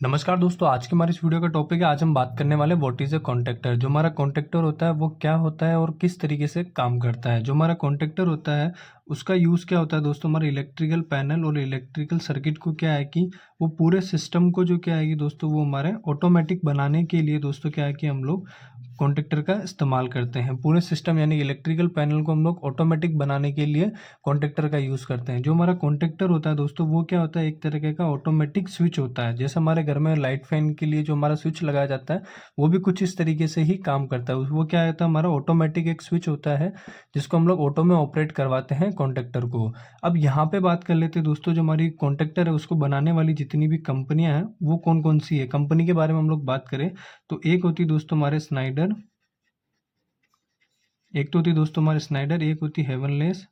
नमस्कार दोस्तों, आज के हमारे इस वीडियो का टॉपिक है। आज हम बात करने वाले व्हाट इज़ अ कॉन्ट्रैक्टर। जो हमारा कॉन्ट्रैक्टर होता है वो क्या होता है और किस तरीके से काम करता है। जो हमारा कॉन्ट्रैक्टर होता है उसका यूज़ क्या होता है दोस्तों, हमारे इलेक्ट्रिकल पैनल और इलेक्ट्रिकल सर्किट को क्या है कि वो पूरे सिस्टम को जो क्या है कि दोस्तों वो हमारे ऑटोमेटिक बनाने के लिए दोस्तों क्या है कि हम लोग कॉन्ट्रैक्टर का इस्तेमाल करते हैं। पूरे सिस्टम यानी इलेक्ट्रिकल पैनल को हम लोग ऑटोमेटिक बनाने के लिए कॉन्ट्रैक्टर का यूज़ करते हैं। जो हमारा कॉन्ट्रैक्टर होता है दोस्तों वो क्या होता है, एक तरीके का ऑटोमेटिक स्विच होता है। जैसे हमारे घर में लाइट फैन के लिए जो हमारा स्विच लगाया जाता है वो भी कुछ इस तरीके से ही काम करता है। वो क्या होता है, हमारा ऑटोमेटिक एक स्विच होता है जिसको हम लोग ऑटो में ऑपरेट करवाते हैं कॉन्ट्रैक्टर को। अब यहाँ पे बात कर लेते हैं दोस्तों, जो हमारी कॉन्ट्रैक्टर है उसको बनाने वाली जितनी भी कंपनियां हैं वो कौन कौन सी है। कंपनी के बारे में हम लोग बात करें तो एक होती है दोस्तों हमारे स्नाइडर, एक तो होती है दोस्तों हमारे स्नाइडर, एक होती है हेवनलेस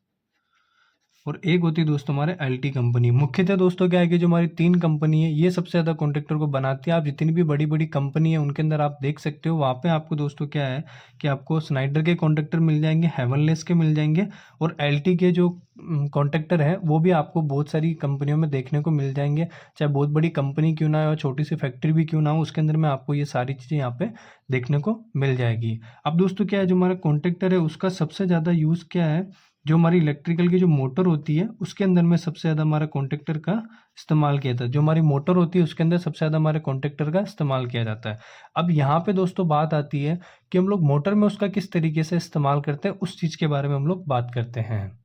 और एक होती है दोस्तों हमारे एलटी कंपनी। मुख्यतः दोस्तों क्या है कि जो हमारी तीन कंपनी है ये सबसे ज़्यादा कॉन्ट्रैक्टर को बनाती है। आप जितनी भी बड़ी बड़ी कंपनी है उनके अंदर आप देख सकते हो, वहाँ पे आपको दोस्तों क्या है कि आपको स्नाइडर के कॉन्ट्रैक्टर मिल जाएंगे, हेवनलेस के मिल जाएंगे और एलटी के जो कॉन्ट्रैक्टर है वो भी आपको बहुत सारी कंपनियों में देखने को मिल जाएंगे। चाहे बहुत बड़ी कंपनी क्यों ना हो, छोटी सी फैक्ट्री भी क्यों ना हो, उसके अंदर में आपको ये सारी चीज़ें यहाँ पे देखने को मिल जाएगी। अब दोस्तों क्या है, जो हमारा कॉन्ट्रैक्टर है उसका सबसे ज़्यादा यूज़ क्या है, जो हमारी इलेक्ट्रिकल की जो मोटर होती है उसके अंदर में सबसे ज़्यादा हमारा कॉन्ट्रैक्टर का इस्तेमाल किया जाता है। जो हमारी मोटर होती है उसके अंदर सबसे ज़्यादा हमारे कॉन्ट्रैक्टर का इस्तेमाल किया जाता है। अब यहाँ पे दोस्तों बात आती है कि हम लोग मोटर में उसका किस तरीके से इस्तेमाल करते हैं, उस चीज़ के बारे में हम लोग बात करते हैं।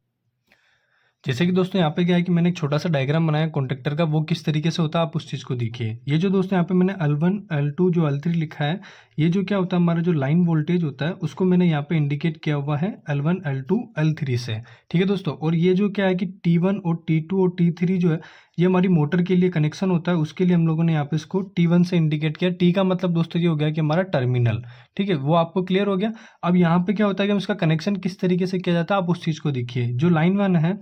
जैसे कि दोस्तों यहाँ पे क्या है कि मैंने एक छोटा सा डायग्राम बनाया कॉन्ट्रैक्टर का, वो किस तरीके से होता है आप उस चीज़ को देखिए। ये जो दोस्तों यहाँ पे मैंने L1 L2 जो L3 लिखा है, ये जो क्या होता है हमारा जो लाइन वोल्टेज होता है उसको मैंने यहाँ पे इंडिकेट किया हुआ है L1 L2 L3 से। ठीक है दोस्तों, और ये जो क्या है कि T1 और T2 और T3 जो है ये हमारी मोटर के लिए कनेक्शन होता है, उसके लिए हम लोगों ने यहाँ पे इसको T1 से इंडिकेट किया। T का मतलब दोस्तों ये हो गया कि हमारा टर्मिनल। ठीक है, वो आपको क्लियर हो गया। अब यहाँ पे क्या होता है कि हम इसका कनेक्शन किस तरीके से किया जाता है आप उस चीज़ को देखिए। जो लाइन 1 है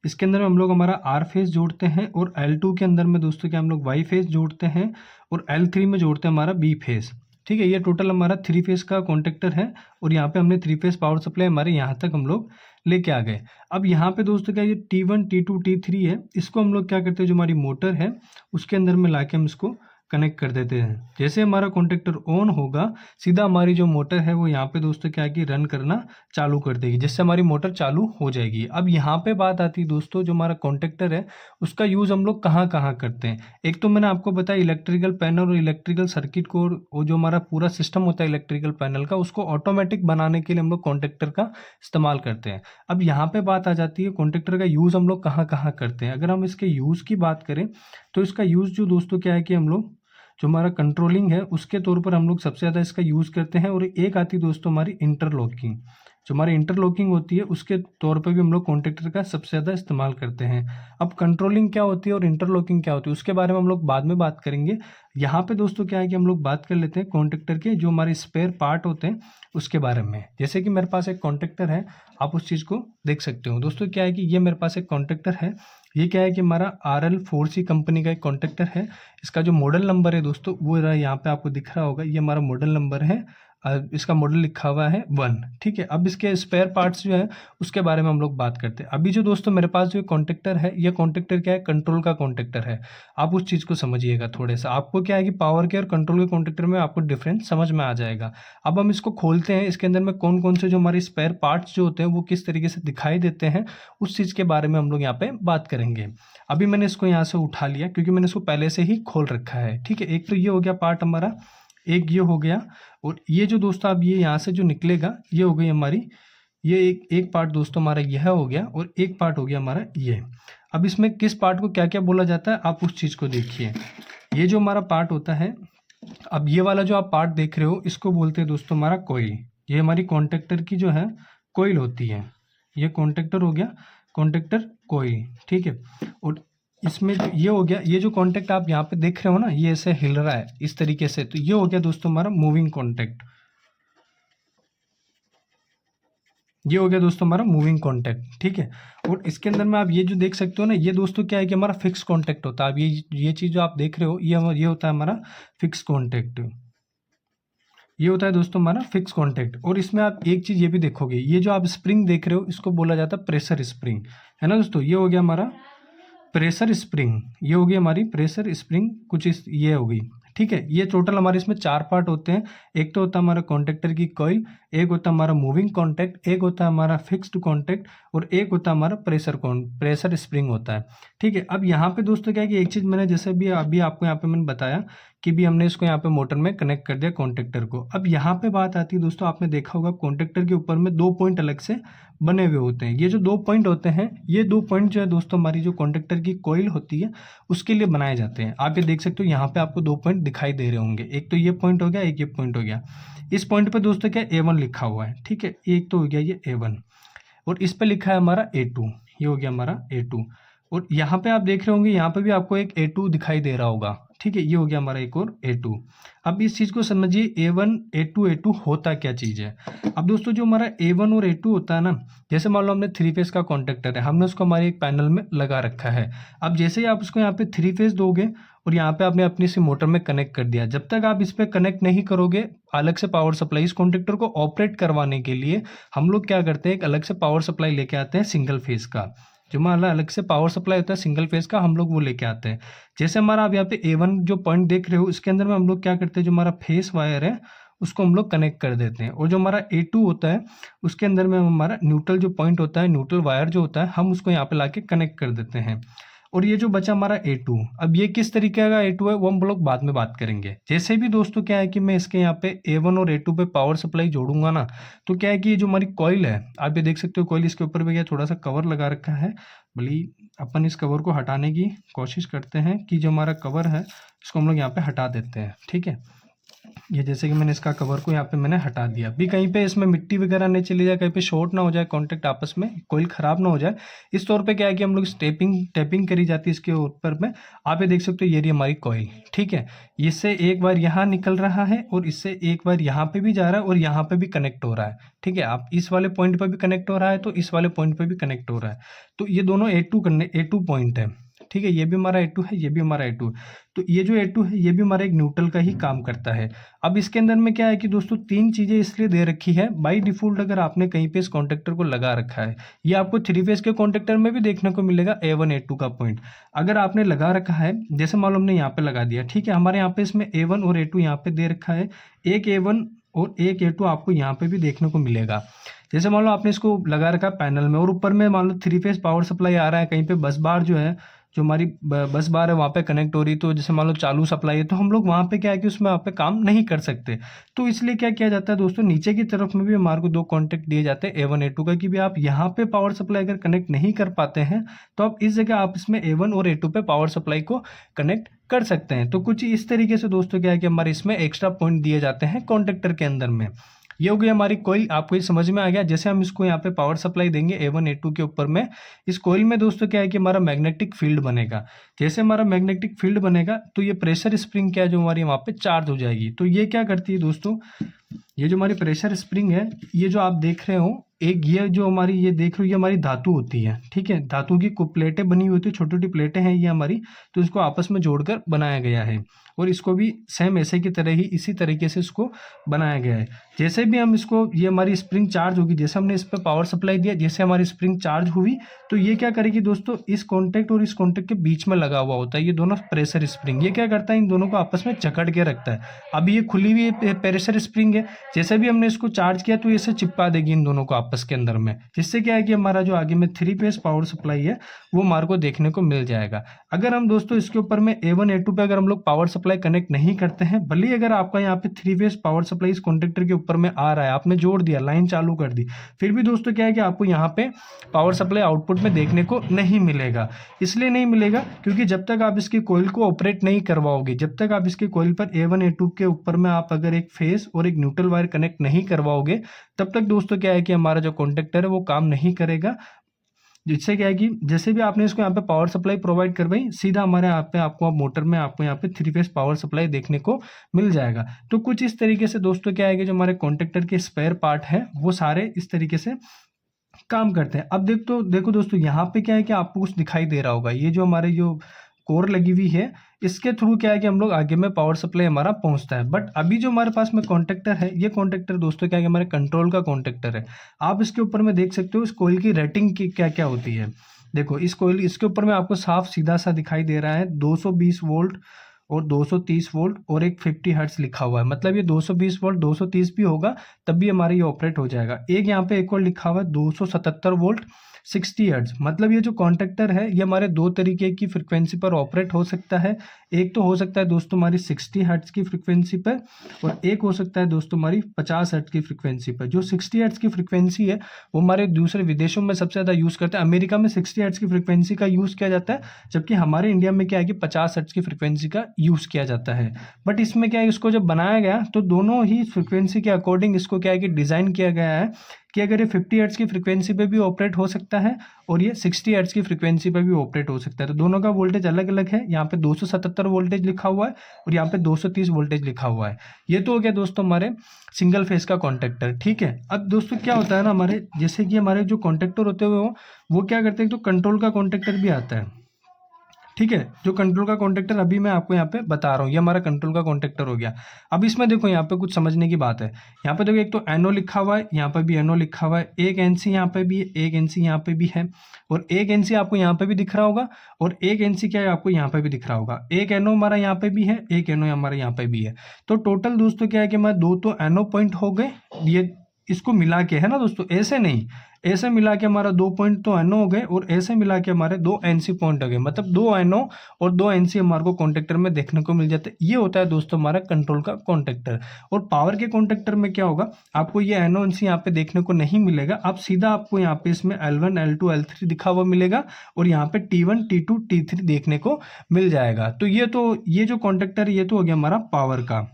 इसके अंदर हम लोग हमारा आर फेज जोड़ते हैं और L2 के अंदर में दोस्तों क्या हम लोग वाई फेज जोड़ते हैं और L3 में जोड़ते हैं हमारा बी फेज। ठीक है, ये टोटल हमारा 3 फेज का कॉन्ट्रैक्टर है और यहाँ पे हमने 3 फेज पावर सप्लाई हमारे यहाँ तक हम लोग लेके आ गए। अब यहाँ पे दोस्तों क्या ये T1 T2 T3 है, इसको हम लोग क्या करते हैं, जो हमारी मोटर है उसके अंदर में लाके हम इसको कनेक्ट कर देते हैं। जैसे हमारा कॉन्ट्रैक्टर ऑन होगा सीधा हमारी जो मोटर है वो यहाँ पे दोस्तों क्या है कि रन करना चालू कर देगी, जिससे हमारी मोटर चालू हो जाएगी। अब यहाँ पे बात आती है दोस्तों, जो हमारा कॉन्ट्रैक्टर है उसका यूज़ हम लोग कहाँ कहाँ करते हैं। एक तो मैंने आपको बताया इलेक्ट्रिकल पैनल और इलेक्ट्रिकल सर्किट को, और जो हमारा पूरा सिस्टम होता है इलेक्ट्रिकल पैनल का उसको ऑटोमेटिक बनाने के लिए हम लोग कॉन्ट्रैक्टर का इस्तेमाल करते हैं। अब यहाँ पे बात आ जाती है कॉन्ट्रैक्टर का यूज़ हम लोग कहाँ कहाँ करते हैं। अगर हम इसके यूज़ की बात करें तो इसका यूज़ जो दोस्तों क्या है कि हम लोग जो हमारा कंट्रोलिंग है उसके तौर पर हम लोग सबसे ज़्यादा इसका यूज़ करते हैं। और एक आती है दोस्तों हमारी इंटरलॉकिंग, जो हमारी इंटरलॉकिंग होती है उसके तौर पर भी हम लोग कॉन्ट्रैक्टर का सबसे ज़्यादा इस्तेमाल करते हैं। अब कंट्रोलिंग क्या होती है और इंटरलॉकिंग क्या होती है उसके बारे में हम लोग बाद में बात करेंगे। यहाँ पे दोस्तों क्या है कि हम लोग बात कर लेते हैं कॉन्ट्रैक्टर के जो हमारे स्पेयर पार्ट होते हैं उसके बारे में। जैसे कि मेरे पास एक कॉन्ट्रैक्टर है, आप उस चीज़ को देख सकते हो। दोस्तों क्या है कि ये मेरे पास एक कॉन्ट्रैक्टर है, ये क्या है कि हमारा RL4C कंपनी का एक कॉन्ट्रैक्टर है। इसका जो मॉडल नंबर है दोस्तों वो रहा यहाँ पे आपको दिख रहा होगा, ये हमारा मॉडल नंबर है। इसका मॉडल लिखा हुआ है 1। ठीक है, अब इसके स्पेयर पार्ट्स जो है उसके बारे में हम लोग बात करते हैं। अभी जो दोस्तों मेरे पास जो कॉन्ट्रैक्टर है ये कॉन्ट्रैक्टर क्या है, कंट्रोल का कॉन्ट्रैक्टर है। आप उस चीज़ को समझिएगा थोड़े सा, आपको क्या है कि पावर के और कंट्रोल के कॉन्ट्रैक्टर में आपको डिफरेंस समझ में आ जाएगा। अब हम इसको खोलते हैं, इसके अंदर में कौन कौन से जो हमारे स्पेयर पार्ट्स जो होते हैं वो किस तरीके से दिखाई देते हैं उस चीज़ के बारे में हम लोग यहाँ पे बात करेंगे। अभी मैंने इसको यहाँ से उठा लिया क्योंकि मैंने इसको पहले से ही खोल रखा है। ठीक है, एक तो ये हो गया पार्ट हमारा, एक ये हो गया, और ये जो दोस्तों अब ये यहाँ से जो निकलेगा ये हो गई हमारी, ये एक पार्ट दोस्तों हमारा यह हो गया और एक पार्ट हो गया हमारा ये। अब इसमें किस पार्ट को क्या क्या बोला जाता है आप उस चीज़ को देखिए। ये जो हमारा पार्ट होता है, अब ये वाला जो आप पार्ट देख रहे हो इसको बोलते हैं दोस्तों हमारा कॉइल। ये हमारी कॉन्ट्रैक्टर की जो है कॉइल होती है, ये कॉन्ट्रैक्टर हो गया, कॉन्ट्रैक्टर कॉइल। ठीक है, और इसमें जो ये हो गया, ये जो कॉन्टैक्ट आप यहाँ पे देख रहे हो ना ये ऐसे हिल रहा है इस तरीके से, तो ये हो गया दोस्तों हमारा मूविंग कॉन्टैक्ट। ये हो गया दोस्तों हमारा मूविंग कॉन्टैक्ट। ठीक है, और इसके अंदर में आप ये जो देख सकते हो ना ये दोस्तों क्या है कि हमारा फिक्स कॉन्टैक्ट होता है। अब ये चीज़ जो आप देख रहे हो ये होता है हमारा फिक्स कॉन्टैक्ट। ये होता है दोस्तों हमारा फिक्स कॉन्टैक्ट। और इसमें आप एक चीज़ ये भी देखोगे, ये जो आप स्प्रिंग देख रहे हो इसको बोला जाता है प्रेशर स्प्रिंग, है ना दोस्तों। ये हो गया हमारा प्रेशर स्प्रिंग, ये होगी हमारी प्रेशर स्प्रिंग, कुछ इस ये होगी, ठीक है। ये टोटल हमारे इसमें 4 पार्ट होते हैं। एक तो होता है हमारा कॉन्टेक्टर की कॉइल, एक होता है हमारा मूविंग कॉन्टैक्ट, एक होता है हमारा फिक्स्ड कॉन्टैक्ट, और एक होता है हमारा प्रेशर स्प्रिंग होता है, ठीक है। अब यहाँ पे दोस्तों क्या है कि एक चीज़ मैंने जैसे भी अभी आपको यहाँ पे मैंने बताया कि भी हमने इसको यहाँ पे मोटर में कनेक्ट कर दिया कॉन्टैक्टर को। अब यहाँ पे बात आती है दोस्तों, आपने देखा होगा कॉन्टैक्टर के ऊपर में 2 पॉइंट अलग से बने हुए होते हैं। ये जो 2 पॉइंट होते हैं, ये 2 पॉइंट जो है दोस्तों हमारी जो कॉन्टैक्टर की कॉइल होती है उसके लिए बनाए जाते हैं। आप ये देख सकते हो यहाँ पे आपको 2 पॉइंट दिखाई दे रहे होंगे, एक तो ये पॉइंट हो गया, एक ये पॉइंट हो गया। इस पॉइंट पे दोस्तों क्या A1 लिखा हुआ है, ठीक है, एक तो हो गया ये A1, और इस पे लिखा है हमारा A2, ये हो गया हमारा A2। और यहाँ पे आप देख रहे होंगे, यहाँ पे भी आपको एक A2 दिखाई दे रहा होगा, ठीक है, ये हो गया हमारा एक और A2। अब इस चीज़ को समझिए, A1 A2 होता क्या चीज़ है। अब दोस्तों जो हमारा A1 और A2 होता है ना, जैसे मान लो हमने 3 फेज का कॉन्टैक्टर है, हमने उसको हमारे एक पैनल में लगा रखा है। अब जैसे ही आप उसको यहाँ पे 3 फेज दोगे और यहाँ पे आपने अपनी सी मोटर में कनेक्ट कर दिया, जब तक आप इस पे कनेक्ट नहीं करोगे अलग से पावर सप्लाई, इस कॉन्टैक्टर को ऑपरेट करवाने के लिए हम लोग क्या करते हैं, एक अलग से पावर सप्लाई लेके आते हैं सिंगल फेज का। जो हमारा अलग से पावर सप्लाई होता है सिंगल फेज का, हम लोग वो लेके आते हैं। जैसे हमारा आप यहाँ पे A1 जो पॉइंट देख रहे हो, इसके अंदर में हम लोग क्या करते हैं, जो हमारा फेस वायर है उसको हम लोग कनेक्ट कर देते हैं, और जो हमारा A2 होता है उसके अंदर में हमारा न्यूट्रल जो पॉइंट होता है, न्यूट्रल वायर जो होता है, हम उसको यहाँ पे लाके कनेक्ट कर देते हैं। और ये जो बचा हमारा A2, अब ये किस तरीके का A2 है वो हम लोग बाद में बात करेंगे। जैसे भी दोस्तों क्या है कि मैं इसके यहाँ पे A1 और A2 पे पावर सप्लाई जोड़ूंगा ना, तो क्या है कि ये जो हमारी कॉइल है, आप ये देख सकते हो कॉइल, इसके ऊपर भी थोड़ा सा कवर लगा रखा है। भले अपन इस कवर को हटाने की कोशिश करते हैं कि जो हमारा कवर है इसको हम लोग यहाँ पे हटा देते हैं, ठीक है। ये जैसे कि मैंने इसका कवर को यहाँ पे मैंने हटा दिया, भी कहीं पे इसमें मिट्टी वगैरह नहीं चली जाए, कहीं पे शॉर्ट ना हो जाए, कांटेक्ट आपस में कोई खराब ना हो जाए, इस तौर पे क्या है कि हम लोग टैपिंग करी जाती है इसके ऊपर में। आप ये देख सकते हो ये रही हमारी कॉइल, ठीक है। इससे एक बार यहाँ निकल रहा है और इससे एक बार यहाँ पे भी जा रहा है और यहाँ पे भी कनेक्ट हो रहा है, ठीक है। आप इस वाले पॉइंट पर भी कनेक्ट हो रहा है तो इस वाले पॉइंट पर भी कनेक्ट हो रहा है, तो ये दोनों A2 पॉइंट है, ठीक है। ये भी हमारा A2 है, ये भी हमारा A2 है, तो ये जो A2 है ये भी हमारा एक न्यूट्रल का ही काम करता है। अब इसके अंदर में क्या है कि दोस्तों 3 चीजें इसलिए दे रखी है बाय डिफॉल्ट, अगर आपने कहीं पे इस कॉन्टेक्टर को लगा रखा है, ये आपको 3 फेज के कॉन्टेक्टर में भी देखने को मिलेगा A1 A2 का पॉइंट। अगर आपने लगा रखा है, जैसे मान लो हमने यहाँ पे लगा दिया, ठीक है, हमारे यहाँ पे इसमें A1 और A2 यहाँ पे दे रखा है, एक A1 और एक A2 आपको यहाँ पे भी देखने को मिलेगा। जैसे मान लो आपने इसको लगा रखा पैनल में और ऊपर में मान लो 3 फेज पावर सप्लाई आ रहा है, कहीं पे बस बार जो है, जो हमारी बस बार है वहाँ पे कनेक्ट हो रही, तो जैसे मान लो चालू सप्लाई है, तो हम लोग वहाँ पे क्या है कि उसमें वहाँ पे काम नहीं कर सकते। तो इसलिए क्या किया जाता है दोस्तों, नीचे की तरफ में भी हमारे को 2 कॉन्टेक्ट दिए जाते हैं A1 A2 का, कि भी आप यहाँ पे पावर सप्लाई अगर कनेक्ट नहीं कर पाते हैं तो आप इस जगह आप इसमें A1 और A2 पे पावर सप्लाई को कनेक्ट कर सकते हैं। तो कुछ इस तरीके से दोस्तों क्या है कि हमारे इसमें एक्स्ट्रा पॉइंट दिए जाते हैं कॉन्टेक्टर के अंदर में। ये हो गई हमारी कोयल, आपको ये समझ में आ गया। जैसे हम इसको यहाँ पे पावर सप्लाई देंगे A1 A2 के ऊपर में, इस कोयल में दोस्तों क्या है कि हमारा मैग्नेटिक फील्ड बनेगा। जैसे हमारा मैग्नेटिक फील्ड बनेगा तो ये प्रेशर स्प्रिंग क्या है जो हमारी वहाँ पे चार्ज हो जाएगी। तो ये क्या करती है दोस्तों, ये जो हमारी प्रेशर स्प्रिंग है, ये जो आप देख रहे हो, एक ये जो हमारी ये देख रहे हो, ये हमारी धातु होती है, ठीक है। धातु की प्लेटें बनी हुई होती है, छोटी छोटी प्लेटें हैं ये हमारी, तो इसको आपस में जोड़कर बनाया गया है। और इसको भी सेम ऐसे की तरह ही इसी तरीके से इसको बनाया गया है। जैसे भी हम इसको, ये हमारी स्प्रिंग चार्ज होगी, जैसे हमने इस पर पावर सप्लाई दिया, जैसे हमारी स्प्रिंग चार्ज हुई तो ये क्या करेगी दोस्तों, इस कॉन्टैक्ट और इस कॉन्टैक्ट के बीच में लगा हुआ होता है ये दोनों प्रेशर स्प्रिंग, ये क्या करता है, इन दोनों को आपस में जकड़ के रखता है। अब ये खुली हुई प्रेशर स्प्रिंग है, जैसे भी हमने इसको चार्ज किया तो इसे चिपका देगी इन दोनों को आपस के अंदर में, जिससे क्या है कि हमारा जो आगे में 3 फेज पावर सप्लाई है वो हमारे को देखने को मिल जाएगा। अगर हम दोस्तों इसके ऊपर में A1 A2 पे अगर हम लोग पावर सप्लाई कनेक्ट नहीं करते हैं, भले अगर आपका यहाँ पे 3 फेज पावर सप्लाई इस कॉन्टेक्टर के ऊपर में आ रहा है, आपने जोड़ दिया, लाइन चालू कर दी, फिर भी दोस्तों क्या है कि आपको यहाँ पे पावर सप्लाई आउटपुट में देखने को नहीं मिलेगा। इसलिए नहीं मिलेगा क्योंकि जब तक आप इसकी कोइल को ऑपरेट नहीं करवाओगे, जब तक आप इसकी कोइल पर A1 A2 के ऊपर में आप अगर एक फेज और एक न्यूट्रल वायर कनेक्ट नहीं करवाओगे, तब तक दोस्तों क्या है कि हमारा जो कॉन्टेक्टर है वो काम नहीं करेगा। जिससे क्या है कि जैसे भी आपने इसको यहाँ पे पावर सप्लाई प्रोवाइड करवाई, सीधा हमारे यहाँ पे आपको मोटर में आपको यहाँ पे 3 फेज पावर सप्लाई देखने को मिल जाएगा। तो कुछ इस तरीके से दोस्तों क्या है कि जो हमारे कॉन्टेक्टर के स्पेयर पार्ट है वो सारे इस तरीके से काम करते हैं। अब देखो दोस्तों, यहाँ पे क्या है कि आपको कुछ दिखाई दे रहा होगा, ये जो हमारे जो कोर लगी हुई है, इसके थ्रू क्या है कि हम लोग आगे में पावर सप्लाई हमारा पहुंचता है। बट अभी जो हमारे पास में कॉन्टेक्टर है, ये कॉन्टेक्टर दोस्तों क्या है कि हमारे कंट्रोल का कॉन्टेक्टर है। आप इसके ऊपर में देख सकते हो इस कोयल की रेटिंग की क्या क्या होती है। देखो इस कोयल इसके ऊपर में आपको साफ सीधा सा दिखाई दे रहा है 220 वोल्ट और 230 वोल्ट और एक 50 हर्ट्ज लिखा हुआ है। मतलब ये 220 वोल्ट 230 भी होगा तब भी हमारा ये ऑपरेट हो जाएगा। एक यहाँ पे एक और लिखा हुआ है 277 वोल्ट 60 हर्ट्ज। मतलब ये जो कॉन्टेक्टर है ये हमारे दो तरीके की फ्रिक्वेंसी पर ऑपरेट हो सकता है। एक तो हो सकता है दोस्तों हमारी 60 हर्ट्ज की फ्रिक्वेंसी पर, और एक हो सकता है दोस्तों हमारी 50 हर्ट्ज की फ्रिक्वेंसी पर। जो 60 हर्ट्ज की फ्रिक्वेंसी है वो हमारे दूसरे विदेशों में सबसे ज़्यादा यूज़ करते हैं। अमेरिका में 60 हर्ट्ज की फ्रिक्वेंसी का यूज़ किया जाता है, जबकि हमारे इंडिया में क्या है कि 50 हर्ट्ज की फ्रिक्वेंसी का यूज़ किया जाता है। बट इसमें क्या है, इसको जब बनाया गया तो दोनों ही फ्रिक्वेंसी के अकॉर्डिंग इसको क्या है कि डिज़ाइन किया गया है कि अगर ये 50 हर्ट्ज की फ्रिक्वेंसी पे भी ऑपरेट हो सकता है और ये 60 हर्ट्ज की फ्रिक्वेंसी पे भी ऑपरेट हो सकता है। तो दोनों का वोल्टेज अलग अलग है। यहाँ पे 277 वोल्टेज लिखा हुआ है और यहाँ पे 230 वोल्टेज लिखा हुआ है। ये तो हो गया दोस्तों हमारे सिंगल फेस का कॉन्टेक्टर। ठीक है, अब दोस्तों क्या होता है ना, हमारे जैसे कि हमारे जो कॉन्टेक्टर होते हुए वो क्या करते हैं, तो कंट्रोल का कॉन्टेक्टर भी आता है। ठीक है, जो कंट्रोल का कॉन्टेक्टर अभी मैं आपको यहाँ पे बता रहा हूँ, ये हमारा कंट्रोल का कॉन्टेक्टर हो गया। अब इसमें देखो यहाँ पे कुछ समझने की बात है। यहाँ पे देखो एक तो एनओ लिखा हुआ है, यहाँ पे भी एनओ लिखा हुआ है, एक एनसी यहाँ पे भी है, एक एनसी यहाँ पे भी है, और एक एनसी आपको यहाँ पे भी दिख रहा होगा, और एक एनसी क्या है आपको यहाँ पे भी दिख रहा होगा। एक एनओ हमारा यहाँ पे भी है, एक एनओ हमारा यहाँ पे भी है। तो टोटल दोस्तों क्या है कि हमारे दो तो एनओ पॉइंट हो गए, ये इसको मिला के है ना दोस्तों, ऐसे नहीं, ऐसे मिला के हमारा 2 पॉइंट तो एनओ हो गए और ऐसे मिला के हमारे 2 एनसी पॉइंट हो गए। मतलब 2 एनओ और 2 एनसी हमारे को कॉन्टेक्टर में देखने को मिल जाते हैं। ये होता है दोस्तों हमारा कंट्रोल का कॉन्टेक्टर। और पावर के कॉन्टेक्टर में क्या होगा, आपको ये एनओ एनसी यहाँ पे देखने को नहीं मिलेगा। आप सीधा आपको यहाँ पे इसमें L1 L2 L3 दिखा हुआ मिलेगा और यहाँ पे T1 T2 T3 देखने को मिल जाएगा। तो ये जो कॉन्टेक्टर ये तो हो गया हमारा पावर का।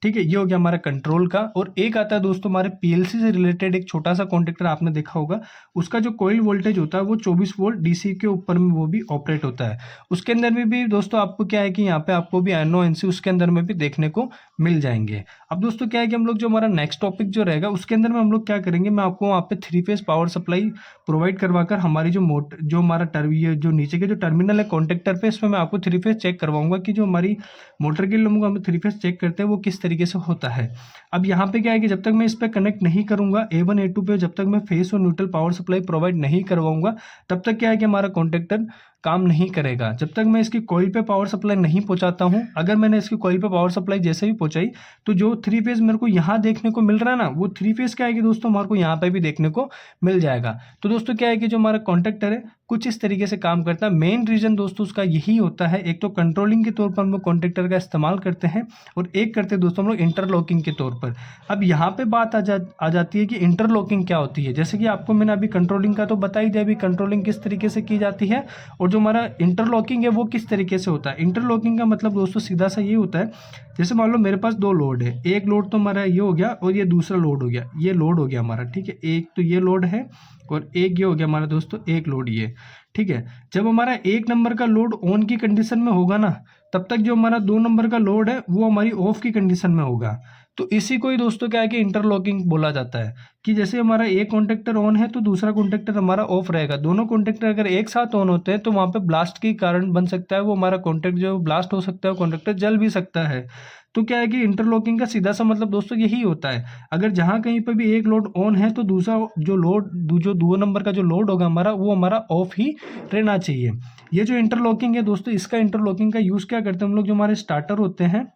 ठीक है, ये हो गया हमारा कंट्रोल का। और एक आता है दोस्तों हमारे पीएलसी से रिलेटेड एक छोटा सा कॉन्टेक्टर, आपने देखा होगा, उसका जो कॉइल वोल्टेज होता है वो 24 वोल्ट डीसी के ऊपर में वो भी ऑपरेट होता है। उसके अंदर में भी दोस्तों आपको क्या है कि यहाँ पे आपको भी एनओ एनसी उसके अंदर में भी देखने को मिल जाएंगे। अब दोस्तों क्या है कि हम लोग जो हमारा नेक्स्ट टॉपिक जो रहेगा उसके अंदर में हम लोग क्या करेंगे, मैं आपको वहाँ पे 3 फेज पावर सप्लाई प्रोवाइड करवाकर हमारी जो हमारा जो नीचे के जो टर्मिनल है कॉन्टेक्टर पे, इसमें मैं आपको 3 फेज चेक करवाऊंगा कि जो हमारी मोटर के लिए हम 3 फेज चेक करते हैं वो किस तरीके से होता है। अब यहाँ पे क्या है कि जब तक मैं इस पे कनेक्ट नहीं करूंगा A1 A2 पे, जब तक मैं फेस और न्यूट्रल पावर सप्लाई प्रोवाइड नहीं करवाऊंगा तब तक क्या है कि हमारा कॉन्टेक्टर काम नहीं करेगा। जब तक मैं इसकी कॉइल पे पावर सप्लाई नहीं पहुंचाता हूं, अगर मैंने इसकी कॉइल पे पावर सप्लाई जैसे भी पहुंचाई तो जो 3 फेज मेरे को यहाँ देखने को मिल रहा है ना, वो 3 फेज क्या है कि दोस्तों हमारे को यहाँ पे भी देखने को मिल जाएगा। तो दोस्तों क्या है कि जो हमारा कॉन्टेक्टर है कुछ इस तरीके से काम करता है। मेन रीजन दोस्तों उसका यही होता है, एक तो कंट्रोलिंग के तौर पर हम लोग कॉन्टेक्टर का इस्तेमाल करते हैं और एक करते हैं दोस्तों हम लोग इंटरलॉकिंग के तौर पर। अब यहाँ पे बात आ जाती है कि इंटरलॉकिंग क्या होती है। जैसे कि आपको मैंने अभी कंट्रोलिंग का तो बता ही दिया, अभी कंट्रोलिंग किस तरीके से की जाती है, और जो हमारा इंटरलॉकिंग है वो किस तरीके से होता है। इंटरलॉकिंग का मतलब दोस्तों सीधा सा ये होता है, जैसे मान लो मेरे पास 2 लोड है, एक लोड तो हमारा ये हो गया और ये दूसरा लोड हो गया, ये लोड हो गया हमारा। ठीक है, एक तो ये लोड है और एक ये हो गया हमारा दोस्तों एक लोड ये। ठीक है, जब हमारा 1 नंबर का लोड ऑन की कंडीशन में होगा ना, तब तक जो हमारा 2 नंबर का लोड है वो हमारी ऑफ की कंडीशन में होगा। तो इसी को ही दोस्तों क्या है कि इंटरलॉकिंग बोला जाता है, कि जैसे हमारा एक कॉन्टेक्टर ऑन है तो दूसरा कॉन्टेक्टर हमारा ऑफ रहेगा। दोनों कॉन्टेक्टर अगर एक साथ ऑन होते हैं तो वहां पे ब्लास्ट के कारण बन सकता है, वो हमारा कॉन्टेक्ट जो ब्लास्ट हो सकता है, कॉन्टेक्टर जल भी सकता है। तो क्या है कि इंटरलॉकिंग का सीधा सा मतलब दोस्तों यही होता है, अगर जहां कहीं पर भी एक लोड ऑन है तो दूसरा जो 2 नंबर का जो लोड होगा हमारा वो हमारा ऑफ ही रहना चाहिए। ये जो इंटरलॉकिंग है दोस्तों, इसका इंटरलॉकिंग का यूज क्या करते हैं हम लोग, जो हमारे स्टार्टर होते हैं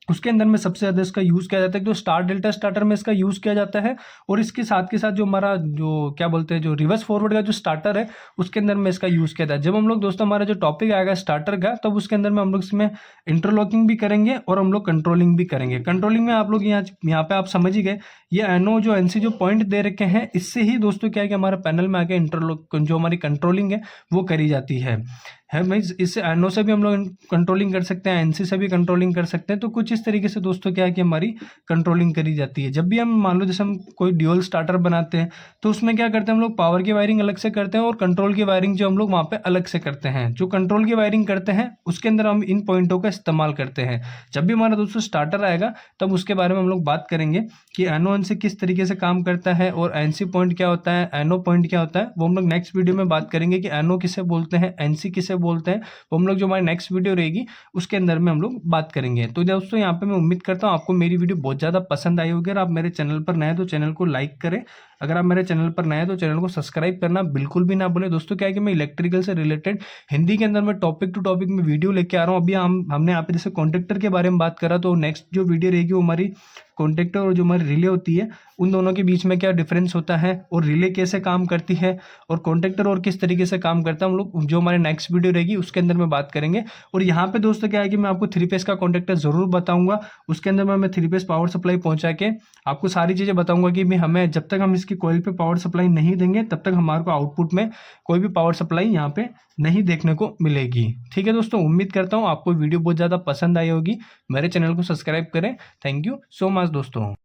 उसके अंदर में सबसे ज़्यादा इसका यूज़ किया जाता है। तो स्टार डेल्टा स्टार्टर में इसका यूज़ किया जाता है, और इसके साथ के साथ जो हमारा जो क्या बोलते हैं जो रिवर्स फॉरवर्ड का जो स्टार्टर है उसके अंदर में इसका यूज़ किया जाता है। जब हम लोग दोस्तों हमारा जो टॉपिक आएगा स्टार्टर का, तब उसके अंदर में हम लोग इसमें इंटरलॉकिंग भी करेंगे और हम लोग कंट्रोलिंग भी करेंगे। कंट्रोलिंग में आप लोग यहाँ पे आप समझ ही गए, ये एनओ जो एनसी जो पॉइंट दे रखे हैं, इससे ही दोस्तों क्या है कि हमारा पैनल में आके इंटरलॉक जो हमारी कंट्रोलिंग है वो करी जाती है भाई। इससे एनओ से भी हम लोग कंट्रोलिंग कर सकते हैं, एनसी से भी कंट्रोलिंग कर सकते हैं। तो कुछ इस तरीके से दोस्तों क्या है कि हमारी कंट्रोलिंग करी जाती है। जब भी हम मान लो जैसे हम कोई ड्यूअल स्टार्टर बनाते हैं तो उसमें क्या करते हैं हम लोग, पावर की वायरिंग अलग से करते हैं और कंट्रोल की वायरिंग जो हम लोग वहाँ पे अलग से करते हैं। जो कंट्रोल की वायरिंग करते हैं उसके अंदर हम इन पॉइंटों का इस्तेमाल करते हैं। जब भी हमारा दोस्तों स्टार्टर आएगा तब उसके बारे में हम लोग बात करेंगे कि एनओ एनसी किस तरीके से काम करता है और एनसी पॉइंट क्या होता है, एनओ पॉइंट क्या होता है, वो हम लोग नेक्स्ट वीडियो में बात करेंगे कि एनओ किसे बोलते हैं, एनसी किसे बोलते हैं। वो हम लोग जो हमारी नेक्स्ट वीडियो रहेगी उसके अंदर में हम लोग बात करेंगे। तो दोस्तों यहाँ पे मैं उम्मीद करता हूँ आपको मेरी वीडियो बहुत ज़्यादा पसंद आई होगी। और आप मेरे चैनल पर नए तो चैनल को लाइक करें, अगर आप मेरे चैनल पर नए हैं तो चैनल को सब्सक्राइब करना बिल्कुल भी ना भूलें। दोस्तों क्या है कि मैं इलेक्ट्रिकल से रिलेटेड हिंदी के अंदर मैं टॉपिक टू टॉपिक में वीडियो लेके आ रहा हूँ। अभी हमने यहाँ पे जैसे कॉन्ट्रैक्टर के बारे में बात करा, तो नेक्स्ट जो वीडियो रहेगी वो हमारी कॉन्ट्रैक्टर और जो हमारी रिले होती है उन दोनों के बीच में क्या डिफरेंस होता है, और रिले कैसे काम करती है, और कॉन्ट्रैक्टर और किस तरीके से काम करता है, हम लोग जो हमारे नेक्स्ट वीडियो रहेगी उसके अंदर में बात करेंगे। और यहाँ पे दोस्तों क्या है कि मैं आपको 3 फेस का कॉन्ट्रैक्टर जरूर बताऊंगा, उसके अंदर मैं 3 फेस पावर सप्लाई पहुंचा के आपको सारी चीजें बताऊंगा कि हमें जब तक हम इसकी कॉइल पे पावर सप्लाई नहीं देंगे तब तक हमारे को आउटपुट में कोई भी पावर सप्लाई यहाँ पे नहीं देखने को मिलेगी। ठीक है दोस्तों, उम्मीद करता हूँ आपको वीडियो बहुत ज़्यादा पसंद आई होगी। मेरे चैनल को सब्सक्राइब करें। थैंक यू सो मच दोस्तों।